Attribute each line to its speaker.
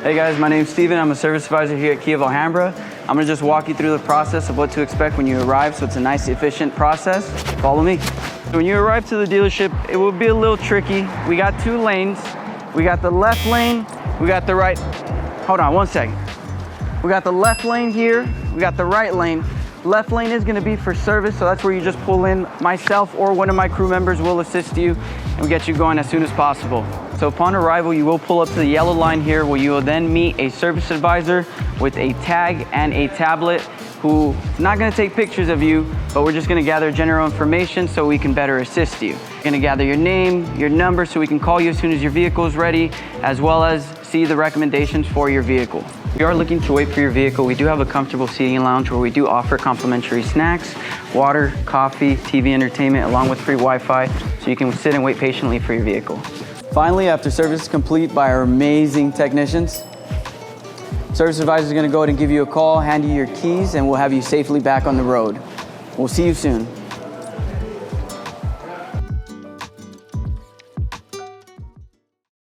Speaker 1: Hey guys, my name's Steven. I'm a service advisor here at Kia of Alhambra. I'm gonna just walk you through the process of what to expect when you arrive, so it's a nice, efficient process. Follow me. When you arrive to the dealership, it will be a little tricky. We got two lanes. We got the left lane, we got the right. Hold on one second. We got the left lane here, we got the right lane. Left lane is gonna be for service, so that's where you just pull in. Myself or one of my crew members will assist you and we'll get you going as soon as possible. So upon arrival, you will pull up to the yellow line here where you will then meet a service advisor with a tag and a tablet who is not gonna take pictures of you, but we're just gonna gather general information so we can better assist you. We're gonna gather your name, your number, so we can call you as soon as your vehicle is ready, as well as see the recommendations for your vehicle. If you are looking to wait for your vehicle, we do have a comfortable seating lounge where we do offer complimentary snacks, water, coffee, TV entertainment, along with free Wi-Fi, so you can sit and wait patiently for your vehicle. Finally, after service is complete by our amazing technicians, service advisor is going to go ahead and give you a call, hand you your keys, and we'll have you safely back on the road. We'll see you soon.